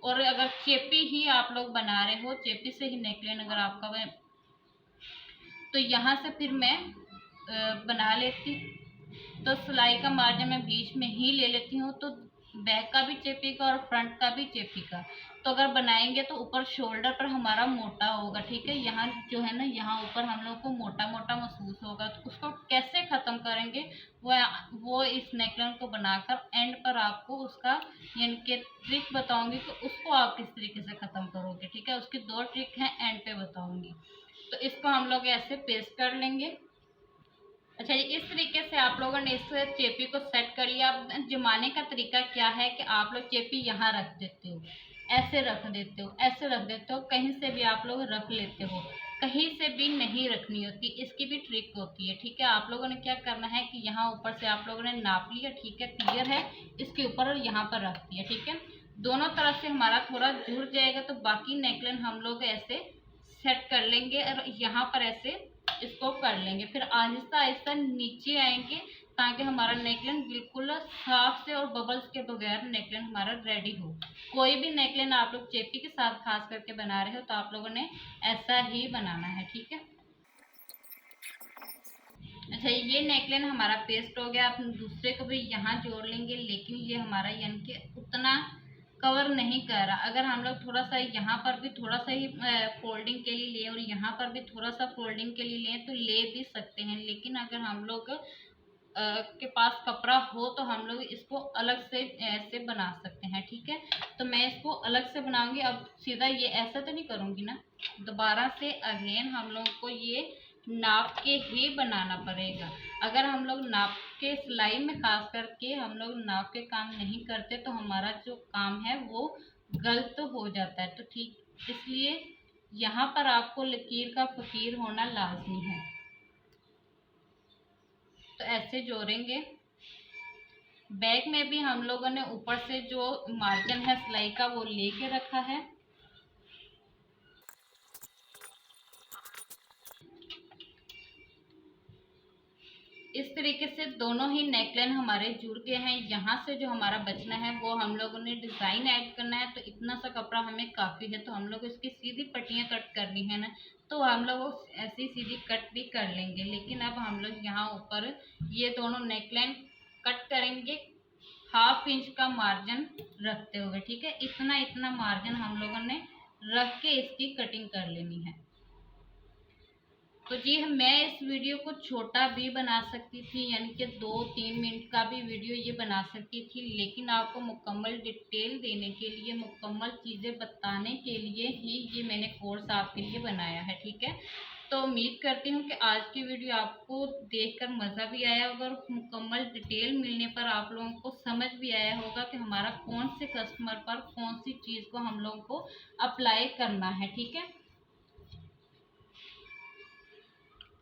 और अगर चेपी ही आप लोग बना रहे हो, चेपी से ही नेकलाइन अगर आपका, तो यहाँ से फिर मैं बना लेती। तो सिलाई का मार्जिन मैं बीच में ही ले लेती हूँ, तो बैक का भी चेपी का और फ्रंट का भी चेपी का। तो अगर बनाएंगे तो ऊपर शोल्डर पर हमारा मोटा होगा, ठीक है। यहाँ जो है ना, यहाँ ऊपर हम लोग को मोटा मोटा महसूस होगा। तो उसको कैसे ख़त्म करेंगे, वो इस नेकलाइन को बनाकर एंड पर आपको उसका यानी कि ट्रिक बताऊंगी कि उसको आप किस तरीके से ख़त्म करोगे, ठीक है। उसकी 2 ट्रिक हैं, एंड पे बताऊंगी। तो इसको हम लोग ऐसे पेस्ट कर लेंगे। अच्छा जी, इस तरीके से आप लोगों ने इस चेपी को सेट कर लिया। अब जमाने का तरीका क्या है कि आप लोग चेपी यहाँ रख देते हो, ऐसे रख देते हो, ऐसे रख देते हो, कहीं से भी आप लोग रख लेते हो, कहीं से भी नहीं रखनी होती। इसकी भी ट्रिक होती है, ठीक है। आप लोगों ने क्या करना है कि यहाँ ऊपर से आप लोगों ने नाप लिया, ठीक है, क्लियर है। इसके ऊपर और यहाँ पर रख दिया, ठीक है। दोनों तरफ से हमारा थोड़ा जुड़ जाएगा, तो बाकी नेकलाइन हम लोग ऐसे सेट कर लेंगे और यहाँ पर ऐसे इसको कर लेंगे। फिर आहिस्ता आहिस्ता नीचे आएंगे, ताकि हमारा नेकलाइन बिल्कुल साफ से और बबल्स के बगैर नेकलाइन हमारा रेडी हो। कोई भी नेकलाइन आप लोग चेपी के साथ खास करके बना रहे हो तो आप लोगों ने ऐसा ही बनाना है, ठीक है। अच्छा, ये नेकलाइन हमारा पेस्ट हो गया। आप दूसरे को भी यहाँ जोड़ लेंगे, लेकिन ये हमारा यानी कि उतना कवर नहीं कर रहा। अगर हम लोग थोड़ा सा यहाँ पर भी थोड़ा सा ही फोल्डिंग के लिए लें और यहाँ पर भी थोड़ा सा फोल्डिंग के लिए लें तो ले भी सकते हैं। लेकिन अगर हम लोग के पास कपड़ा हो तो हम लोग इसको अलग से ऐसे बना सकते हैं, ठीक है। तो मैं इसको अलग से बनाऊंगी। अब सीधा ये ऐसा तो नहीं करूँगी ना, दोबारा से अगेन हम लोग को ये नाप के ही बनाना पड़ेगा। अगर हम लोग नाप के सिलाई में खास करके हम लोग नाप के काम नहीं करते तो हमारा जो काम है वो गलत हो जाता है। तो ठीक इसलिए यहाँ पर आपको लकीर का फकीर होना लाजमी है। तो ऐसे जोड़ेंगे। बैक में भी हम लोगों ने ऊपर से जो मार्जिन है सिलाई का वो लेके रखा है। इस तरीके से दोनों ही नेकलाइन हमारे जुड़ गए हैं। यहाँ से जो हमारा बचना है वो हम लोगों ने डिज़ाइन ऐड करना है। तो इतना सा कपड़ा हमें काफ़ी है, तो हम लोग इसकी सीधी पट्टियाँ कट करनी है ना, तो हम लोग ऐसी सीधी कट भी कर लेंगे। लेकिन अब हम लोग यहाँ ऊपर ये दोनों नेकलाइन कट करेंगे 1/2 इंच का मार्जिन रखते हुए, ठीक है। इतना इतना मार्जिन हम लोगों ने रख के इसकी कटिंग कर लेनी है। तो जी मैं इस वीडियो को छोटा भी बना सकती थी, यानी कि 2-3 मिनट का भी वीडियो ये बना सकती थी, लेकिन आपको मुकम्मल डिटेल देने के लिए, मुकम्मल चीज़ें बताने के लिए ही ये मैंने कोर्स आपके लिए बनाया है, ठीक है। तो उम्मीद करती हूँ कि आज की वीडियो आपको देखकर मज़ा भी आया होगा और मुकम्मल डिटेल मिलने पर आप लोगों को समझ भी आया होगा कि हमारा कौन से कस्टमर पर कौन सी चीज़ को हम लोगों को अप्लाई करना है, ठीक है।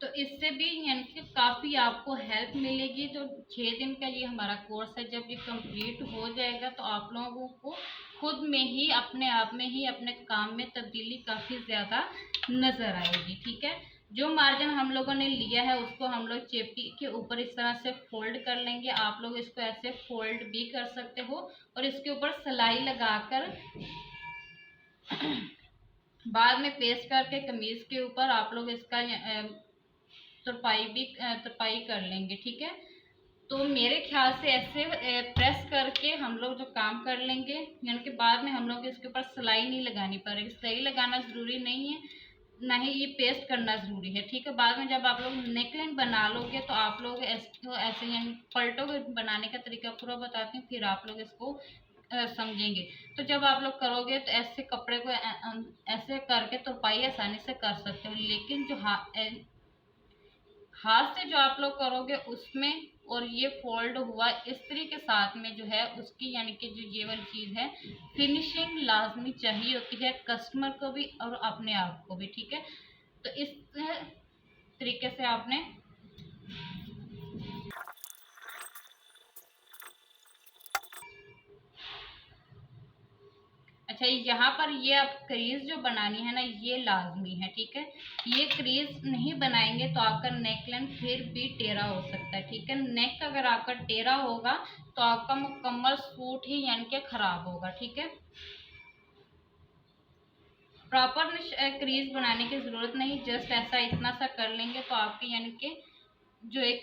तो इससे भी यानी कि काफ़ी आपको हेल्प मिलेगी। तो 6 दिन का ये हमारा कोर्स है, जब ये कंप्लीट हो जाएगा तो आप लोगों को खुद में ही अपने आप में ही अपने काम में तब्दीली काफ़ी ज़्यादा नज़र आएगी, ठीक है। जो मार्जिन हम लोगों ने लिया है उसको हम लोग चेपी के ऊपर इस तरह से फोल्ड कर लेंगे। आप लोग इसको ऐसे फोल्ड भी कर सकते हो और इसके ऊपर सिलाई लगाकर बाद में पेस्ट करके कमीज के ऊपर आप लोग इसका तुरपाई कर लेंगे, ठीक है। तो मेरे ख्याल से ऐसे प्रेस करके हम लोग जो काम कर लेंगे, यानी कि बाद में हम लोग इसके ऊपर सिलाई नहीं लगानी पड़ेगी। सिलाई लगाना ज़रूरी नहीं है, ना ही ये पेस्ट करना ज़रूरी है, ठीक है। बाद में जब आप लोग नेकलाइन बना लोगे तो आप लोग ऐसे यानी पलटोगे। बनाने का तरीका पूरा बताती हूँ, फिर आप लोग इसको समझेंगे। तो जब आप लोग करोगे तो ऐसे कपड़े को ऐसे करके तुरपाई आसानी से कर सकते हो। लेकिन जो हाथ से जो आप लोग करोगे उसमें और ये फोल्ड हुआ इस्त्री के साथ में जो है उसकी यानी कि जो ये वाली चीज़ है फिनिशिंग लाजमी चाहिए होती है, कस्टमर को भी और अपने आप को भी, ठीक है। तो इस तरीके से आपने अच्छा, यहाँ पर ये अब क्रीज जो बनानी है ना, ये लाजमी है, ठीक है। ये क्रीज नहीं बनाएंगे तो आपका नेक लाइन फिर भी टेढ़ा हो सकता है, ठीक है। नेक अगर आपका टेढ़ा होगा तो आपका मुकम्मल सूट ही यानी कि खराब होगा, ठीक है। प्रॉपर क्रीज बनाने की ज़रूरत नहीं, जस्ट ऐसा इतना सा कर लेंगे तो आपकी यानी कि जो एक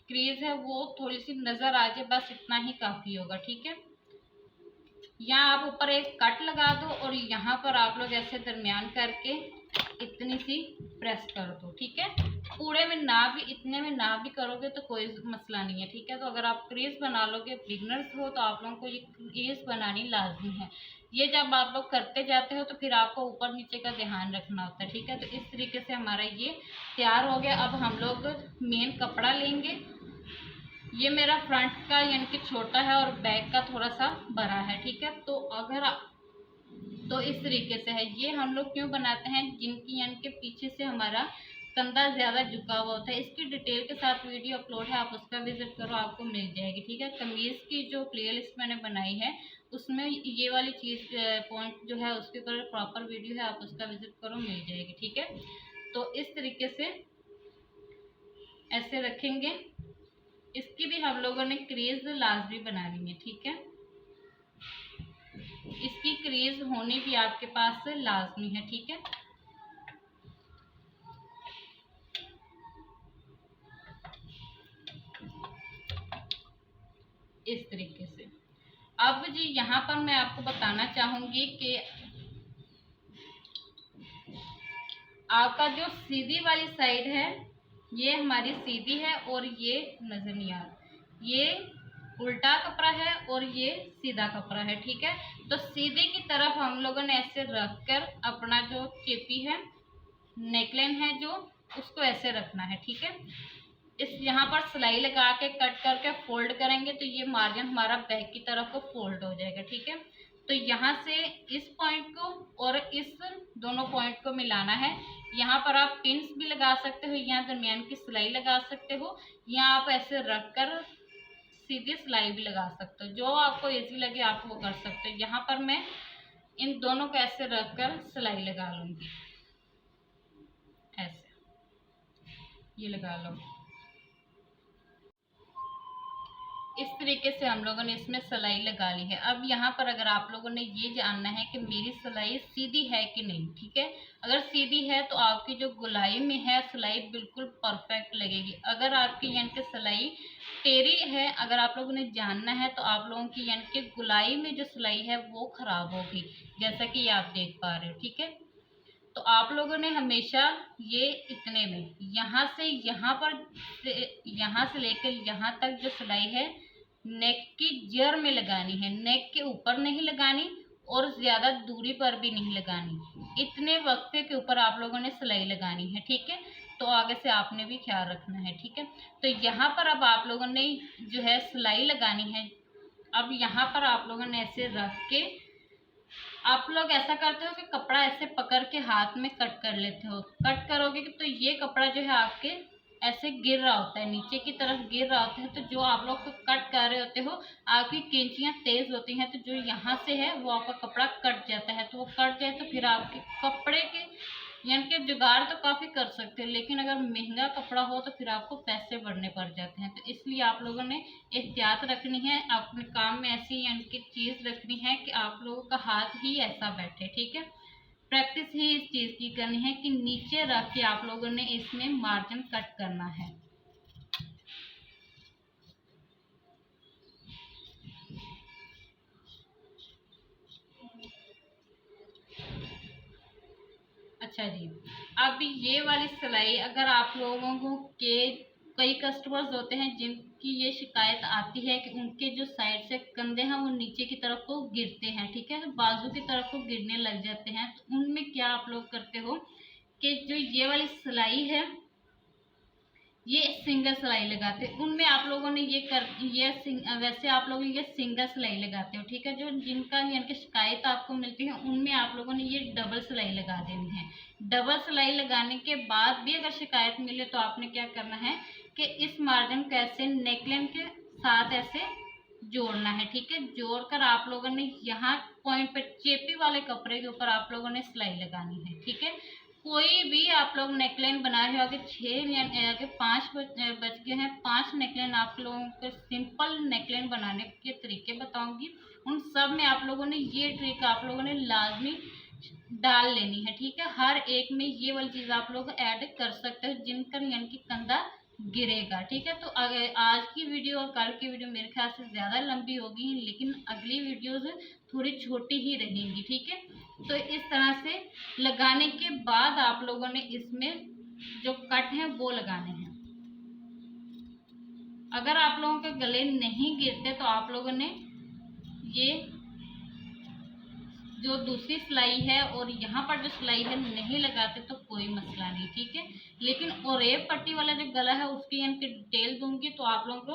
क्रीज है वो थोड़ी सी नज़र आ जाए, बस इतना ही काफ़ी होगा, ठीक है। यहाँ आप ऊपर एक कट लगा दो और यहाँ पर आप लोग ऐसे दरमियान करके इतनी सी प्रेस कर दो, ठीक है। पूरे में ना भी, इतने में ना भी करोगे तो कोई मसला नहीं है, ठीक है। तो अगर आप क्रीज बना लोगे, बिगनर्स हो, तो आप लोगों को ये क्रीज बनानी लाजमी है। ये जब आप लोग करते जाते हो तो फिर आपको ऊपर नीचे का ध्यान रखना होता है, ठीक है। तो इस तरीके से हमारा ये तैयार हो गया। अब हम लोग मेन कपड़ा लेंगे। ये मेरा फ्रंट का यानी कि छोटा है और बैक का थोड़ा सा बड़ा है, ठीक है। तो अगर तो इस तरीके से है। ये हम लोग क्यों बनाते हैं, जिनकी यानी कि पीछे से हमारा कंधा ज़्यादा झुका हुआ होता है। इसकी डिटेल के साथ वीडियो अपलोड है, आप उसका विजिट करो, आपको मिल जाएगी, ठीक है। कमीज़ की जो प्लेलिस्ट मैंने बनाई है उसमें ये वाली चीज़ पॉइंट जो है उसके ऊपर प्रॉपर वीडियो है, आप उसका विजिट करो, मिल जाएगी, ठीक है। तो इस तरीके से ऐसे रखेंगे। इसकी भी हम लोगों ने क्रीज लाजमी बनानी है, ठीक है। इसकी क्रीज होनी भी आपके पास लाजमी है, ठीक है। इस तरीके से। अब जी यहाँ पर मैं आपको बताना चाहूंगी कि आपका जो सीधी वाली साइड है ये हमारी सीधी है और ये नजर नहीं आ रहा, ये उल्टा कपड़ा है और ये सीधा कपड़ा है, ठीक है। तो सीधे की तरफ हम लोगों ने ऐसे रख कर अपना जो चेपी है, नेकलाइन है जो, उसको ऐसे रखना है, ठीक है। इस यहाँ पर सिलाई लगा के कट करके फोल्ड करेंगे तो ये मार्जिन हमारा बैक की तरफ को फोल्ड हो जाएगा, ठीक है। तो यहाँ से इस पॉइंट को और इस दोनों पॉइंट को मिलाना है। यहाँ पर आप पिन्स भी लगा सकते हो, यहाँ दरमियान की सिलाई लगा सकते हो, यहाँ आप ऐसे रख कर सीधी सिलाई भी लगा सकते हो, जो आपको इजी लगे आप वो कर सकते हो। यहाँ पर मैं इन दोनों को ऐसे रख कर सिलाई लगा लूँगी, ऐसे ये लगा लो। इस तरीके से हम लोगों ने इसमें सिलाई लगा ली है। अब यहाँ पर अगर आप लोगों ने ये जानना है कि मेरी सिलाई सीधी है कि नहीं, ठीक है। अगर सीधी है तो आपकी जो गोलाई में है सिलाई बिल्कुल परफेक्ट लगेगी। अगर आपकी यानी कि सिलाई टेढ़ी है, अगर आप लोगों ने जानना है तो आप लोगों की यानी कि गोलाई में जो सिलाई है वो खराब होगी, जैसा कि आप देख पा रहे हो, ठीक है। तो आप लोगों ने हमेशा ये इतने में यहाँ से यहाँ पर यहाँ से लेकर यहाँ तक जो सिलाई है नेक की जड़ में लगानी है, नेक के ऊपर नहीं लगानी और ज़्यादा दूरी पर भी नहीं लगानी। इतने वक्फे के ऊपर आप लोगों ने सिलाई लगानी है, ठीक है। तो आगे से आपने भी ख्याल रखना है, ठीक है। तो यहाँ पर अब आप लोगों ने जो है सिलाई लगानी है। अब यहाँ पर आप लोगों ने ऐसे रख के आप लोग ऐसा करते हो कि कपड़ा ऐसे पकड़ के हाथ में कट कर लेते हो। कट करोगे तो ये कपड़ा जो है आपके ऐसे गिर रहा होता है, नीचे की तरफ गिर रहा होता है। तो जो आप लोग कट कर रहे होते हो, आपकी कैंचियाँ तेज होती हैं, तो जो यहाँ से है वो आपका कपड़ा कट जाता है। तो वो कट जाए तो फिर आपके कपड़े के यानी कि जुगाड़ तो काफ़ी कर सकते हो, लेकिन अगर महंगा कपड़ा हो तो फिर आपको पैसे बढ़ने पड़ जाते हैं। तो इसलिए आप लोगों ने एहतियात रखनी है, अपने काम में ऐसी यानी कि चीज़ रखनी है कि आप लोगों का हाथ ही ऐसा बैठे, ठीक है। प्रैक्टिस ही इस चीज़ की करनी है कि नीचे रख के आप लोगों ने इसमें मार्जिन कट करना है। अच्छा जी, अब ये वाली सिलाई अगर आप लोगों को के कई कस्टमर्स होते हैं जिनकी ये शिकायत आती है कि उनके जो साइड से कंधे हैं वो नीचे की तरफ को गिरते हैं, ठीक है, बाजू की तरफ को गिरने लग जाते हैं। तो उनमें क्या आप लोग करते हो कि जो ये वाली सिलाई है ये सिंगल सिलाई लगाते हैं। उनमें आप लोगों ने वैसे आप लोग ये सिंगल सिलाई लगाते हो, ठीक है। जो जिनका यानी कि शिकायत आपको मिलती है उनमें आप लोगों ने ये डबल सिलाई लगा देनी है। डबल सिलाई लगाने के बाद भी अगर शिकायत मिले तो आपने क्या करना है कि इस मार्जिन को ऐसे नेकलाइन के साथ ऐसे जोड़ना है, ठीक है। जोड़कर आप लोगों ने यहाँ पॉइंट पे चेपी वाले कपड़े के ऊपर आप लोगों ने सिलाई लगानी है, ठीक है। कोई भी आप लोग नेकलाइन बना रहे हो, अगर 6 या 5 बज गए हैं, 5 नेकलाइन आप लोगों को सिंपल नेकलाइन बनाने के तरीके बताऊंगी। उन सब में आप लोगों ने ये ट्रिक आप लोगों ने लाजमी डाल लेनी है, ठीक है। हर एक में ये वाली चीज़ आप लोग ऐड कर सकते हो जिनका यानी कि कंधा गिरेगा, ठीक है। तो आज की वीडियो और कल की वीडियो मेरे ख्याल से ज़्यादा लंबी होगी, लेकिन अगली वीडियोज़ थोड़ी छोटी ही रहेंगी, ठीक है। तो इस तरह से लगाने के बाद आप लोगों ने इसमें जो कट है वो लगाने हैं। अगर आप लोगों के गले नहीं गिरते तो आप लोगों ने ये जो दूसरी सिलाई है और यहाँ पर जो सिलाई है नहीं लगाते तो कोई मसला नहीं, ठीक है। लेकिन ओरेब पट्टी वाला जो गला है उसकी यानी कि डिटेल दूंगी, तो आप लोगों को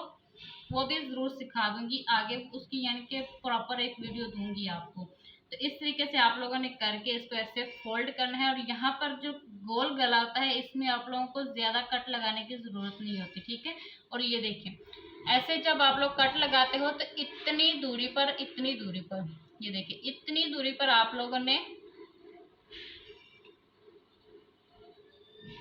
वो भी ज़रूर सिखा दूंगी आगे, उसकी यानी कि प्रॉपर एक वीडियो दूंगी आपको। तो इस तरीके से आप लोगों ने करके इसको ऐसे फोल्ड करना है। और यहाँ पर जो गोल गला होता है इसमें आप लोगों को ज़्यादा कट लगाने की ज़रूरत नहीं होती, ठीक है। और ये देखिए ऐसे जब आप लोग कट लगाते हो तो इतनी दूरी पर ये देखिए इतनी दूरी पर आप लोगों ने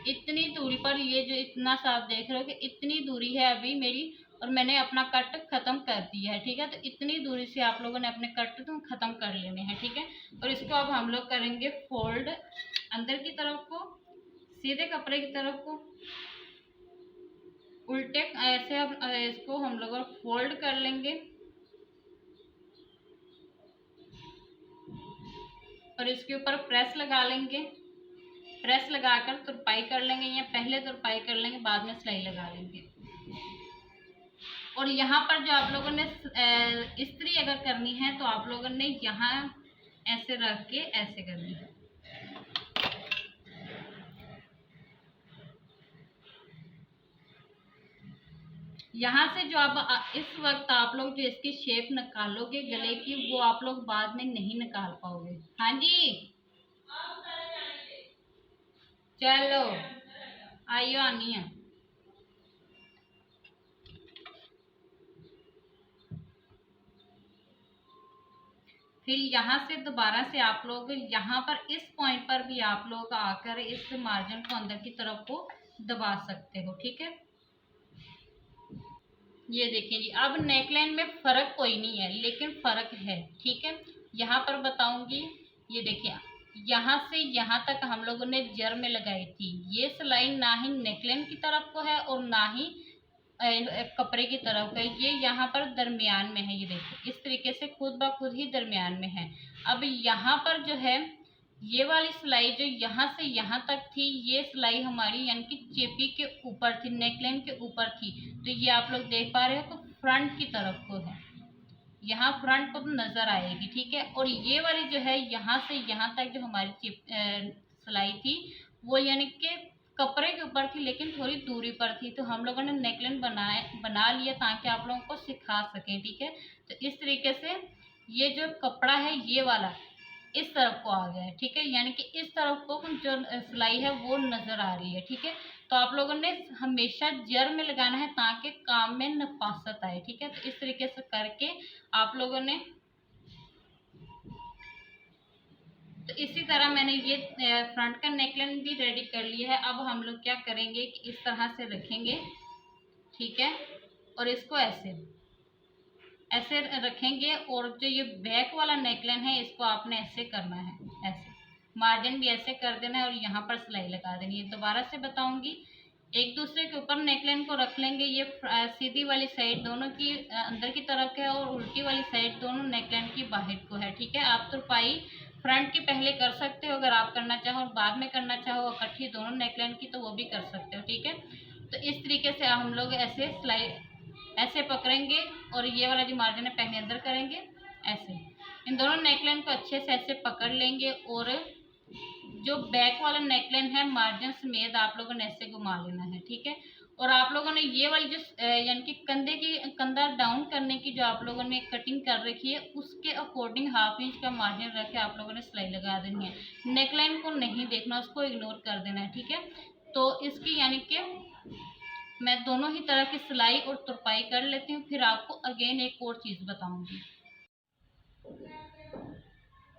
इतनी दूरी पर ये जो इतना सा आप देख रहे हो कि इतनी दूरी है अभी मेरी, और मैंने अपना कट खत्म कर दिया है, ठीक है। तो इतनी दूरी से आप लोगों ने अपने कट तो खत्म कर लेने हैं, ठीक है। और इसको अब हम लोग करेंगे फोल्ड, अंदर की तरफ को, सीधे कपड़े की तरफ को उल्टे ऐसे अब इसको हम लोग फोल्ड कर लेंगे और इसके ऊपर प्रेस लगा लेंगे। प्रेस लगाकर तुरपाई कर लेंगे, या पहले तुरपाई कर लेंगे बाद में सिलाई लगा लेंगे। और यहाँ पर जो आप लोगों ने इस्त्री अगर करनी है तो आप लोगों ने यहाँ ऐसे रख के ऐसे करनी है। यहाँ से जो आप इस वक्त आप लोग जो इसकी शेप निकालोगे गले की, वो आप लोग बाद में नहीं निकाल पाओगे। हाँ जी चलो आइयो आनी है। फिर यहाँ से दोबारा से आप लोग यहाँ पर इस पॉइंट पर भी आप लोग आकर इस मार्जिन को अंदर की तरफ को दबा सकते हो, ठीक है। ये देखिए जी, अब नेकलाइन में फ़र्क कोई नहीं है लेकिन फ़र्क है, ठीक है। यहाँ पर बताऊंगी, ये देखिए यहाँ से यहाँ तक हम लोगों ने जर में लगाई थी, ये सिलाई ना ही नेकलाइन की तरफ को है और ना ही कपड़े की तरफ का, ये यहाँ पर दरमियान में है। ये देखिए इस तरीके से खुद ब खुद ही दरमियान में है। अब यहाँ पर जो है ये वाली सिलाई जो यहाँ से यहाँ तक थी, ये सिलाई हमारी यानी कि चेपी के ऊपर थी, नेकलाइन के ऊपर थी। तो ये आप लोग देख पा रहे हो तो फ्रंट की तरफ को है, यहाँ फ्रंट को नज़र आएगी, ठीक है। और ये वाली जो है यहाँ से यहाँ तक जो हमारी सिलाई थी वो यानी कि कपड़े के ऊपर थी लेकिन थोड़ी दूरी पर थी। तो हम लोगों ने नेकलाइन बना लिया ताकि आप लोगों को सिखा सकें, ठीक है। तो इस तरीके से ये जो कपड़ा है ये वाला इस तरफ को आ गया है, ठीक है। यानी कि इस तरफ को जो सिलाई है वो नज़र आ रही है, ठीक है। तो आप लोगों ने हमेशा जर में लगाना है ताकि काम में नफासत आए, ठीक है। तो इस तरीके से करके आप लोगों ने, तो इसी तरह मैंने ये फ्रंट का नेकलाइन भी रेडी कर लिया है। अब हम लोग क्या करेंगे कि इस तरह से रखेंगे, ठीक है। और इसको ऐसे ऐसे रखेंगे और जो ये बैक वाला नेकलाइन है इसको आपने ऐसे करना है, ऐसे मार्जिन भी ऐसे कर देना है और यहाँ पर सिलाई लगा देनी है। दोबारा से बताऊंगी, एक दूसरे के ऊपर नेकलाइन को रख लेंगे। ये सीधी वाली साइड दोनों की अंदर की तरफ है और उल्टी वाली साइड दोनों नेकलाइन की बाहर को है, ठीक है। आप तुरपाई फ्रंट की पहले कर सकते हो अगर आप करना चाहो, और बाद में करना चाहो इकट्ठी दोनों नेकलाइन की तो वो भी कर सकते हो, ठीक है। तो इस तरीके से हम लोग ऐसे सिलाई ऐसे पकड़ेंगे और ये वाला जो मार्जिन है पहले अंदर करेंगे, ऐसे इन दोनों नेकलाइन को अच्छे से ऐसे पकड़ लेंगे। और जो बैक वाला नेकलाइन है मार्जिन समेत आप लोगों ने ऐसे घुमा लेना है, ठीक है। और आप लोगों ने ये वाली जो यानी कि कंधा डाउन करने की जो आप लोगों ने कटिंग कर रखी है उसके अकॉर्डिंग 1/2 इंच का मार्जिन रख के आप लोगों ने सिलाई लगा देनी है। नेकलाइन को नहीं देखना, उसको इग्नोर कर देना है, ठीक है। तो इसकी यानी कि मैं दोनों ही तरह की सिलाई और तुरपाई कर लेती हूँ, फिर आपको अगेन एक और चीज़ बताऊँगी।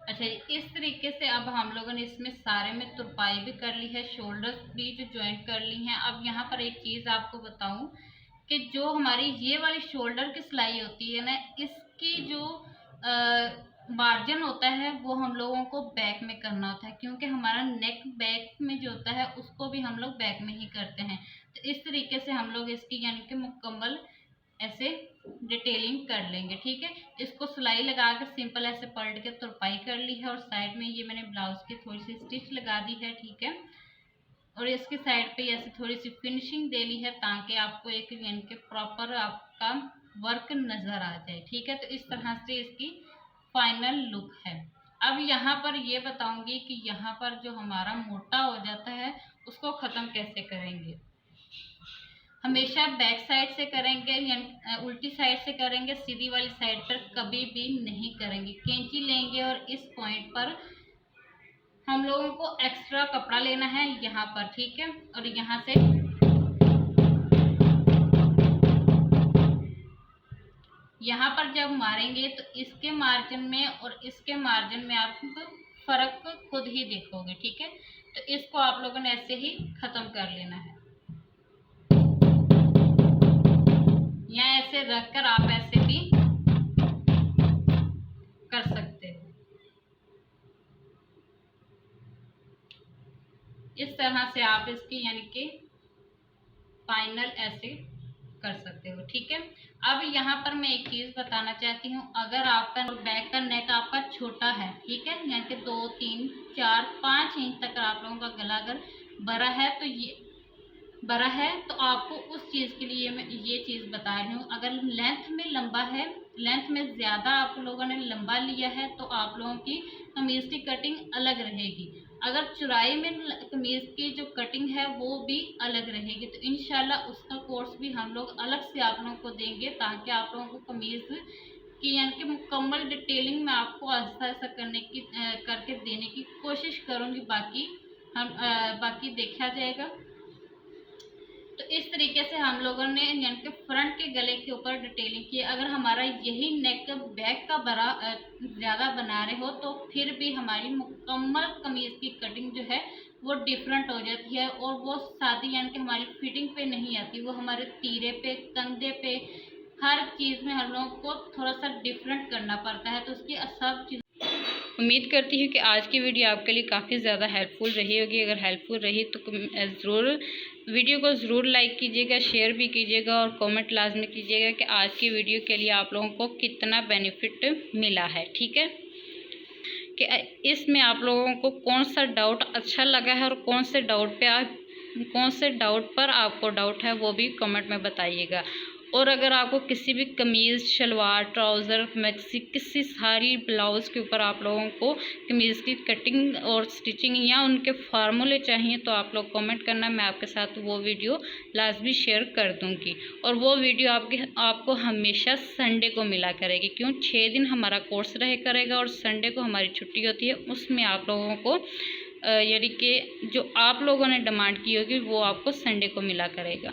अच्छा, इस तरीके से अब हम लोगों ने इसमें सारे में तुरपाई भी कर ली है, शोल्डर्स भी जो ज्वाइंट कर ली हैं। अब यहाँ पर एक चीज़ आपको बताऊं कि जो हमारी ये वाली शोल्डर की सिलाई होती है ना, इसकी जो मार्जिन होता है वो हम लोगों को बैक में करना होता है, क्योंकि हमारा नेक बैक में जो होता है उसको भी हम लोग बैक में ही करते हैं। तो इस तरीके से हम लोग इसकी यानी कि मुकम्मल ऐसे डिटेलिंग कर लेंगे। ठीक है, इसको सिलाई लगा के सिंपल ऐसे पलट के तुरपाई कर ली है, और साइड में ये मैंने ब्लाउज की थोड़ी सी स्टिच लगा दी है। ठीक है, और इसके साइड पे ऐसे थोड़ी सी फिनिशिंग दे ली है ताकि आपको एक यानी कि प्रॉपर आपका वर्क नज़र आ जाए। ठीक है, तो इस तरह से इसकी फाइनल लुक है। अब यहाँ पर ये बताऊंगी कि यहाँ पर जो हमारा मोटा हो जाता है उसको ख़त्म कैसे करेंगे। हमेशा बैक साइड से करेंगे या उल्टी साइड से करेंगे, सीधी वाली साइड पर कभी भी नहीं करेंगे। कैंची लेंगे और इस पॉइंट पर हम लोगों को एक्स्ट्रा कपड़ा लेना है यहाँ पर। ठीक है, और यहाँ से यहाँ पर जब मारेंगे तो इसके मार्जिन में और इसके मार्जिन में आप फर्क खुद ही देखोगे। ठीक है, तो इसको आप लोगों ने ऐसे ही खत्म कर लेना है, या ऐसे रखकर आप ऐसे भी कर सकते हो। इस तरह से आप इसकी यानी कि फाइनल ऐसे कर सकते हो। ठीक है, अब यहाँ पर मैं एक चीज़ बताना चाहती हूँ, अगर आपका बैक का नेक आपका छोटा है, ठीक है, यानी कि 2, 3, 4, 5 इंच तक आप लोगों का गला अगर बड़ा है तो ये बड़ा है, तो आपको उस चीज़ के लिए मैं ये चीज़ बता रही हूँ। अगर लेंथ में लंबा है, लेंथ में ज़्यादा आप लोगों ने लंबा लिया है तो आप लोगों की कमीज़ की कटिंग अलग रहेगी। अगर चौड़ाई में कमीज़ की जो कटिंग है वो भी अलग रहेगी, तो इंशाल्लाह उसका कोर्स भी हम लोग अलग से आप लोगों को देंगे, ताकि आप लोगों को कमीज़ की यानी कि मुकम्मल डिटेलिंग में आपको ऐसा करने की करके देने की कोशिश करूँगी। बाकी देखा जाएगा। तो इस तरीके से हम लोगों ने यानी कि फ्रंट के गले के ऊपर डिटेलिंग की। अगर हमारा यही नेक बैक का बड़ा ज़्यादा बना रहे हो तो फिर भी हमारी मुकम्मल कमीज़ की कटिंग जो है वो डिफरेंट हो जाती है, और वो सादी यानी कि हमारी फिटिंग पे नहीं आती, वो हमारे तीरे पे, कंधे पे, हर चीज़ में हम लोगों को थोड़ा सा डिफरेंट करना पड़ता है। तो उसकी सब चीज़ उम्मीद करती हूँ कि आज की वीडियो आपके लिए काफ़ी ज़्यादा हेल्पफुल रही होगी। अगर हेल्पफुल रही तो ज़रूर वीडियो को ज़रूर लाइक कीजिएगा, शेयर भी कीजिएगा और कमेंट लाजमी कीजिएगा कि आज की वीडियो के लिए आप लोगों को कितना बेनिफिट मिला है। ठीक है, कि इसमें आप लोगों को कौन सा डाउट अच्छा लगा है और कौन से डाउट पर आपको डाउट है वो भी कमेंट में बताइएगा। और अगर आपको किसी भी कमीज़, शलवार, ट्राउज़र, मैक्सी, किसी सारी ब्लाउज़ के ऊपर आप लोगों को कमीज़ की कटिंग और स्टिचिंग या उनके फार्मूले चाहिए तो आप लोग कमेंट करना, मैं आपके साथ वो वीडियो लाजमी शेयर कर दूंगी। और वो वीडियो आपको हमेशा संडे को मिला करेगी, क्यों 6 दिन हमारा कोर्स रहे करेगा और संडे को हमारी छुट्टी होती है। उसमें आप लोगों को यानी कि जो आप लोगों ने डिमांड की होगी वो आपको संडे को मिला करेगा।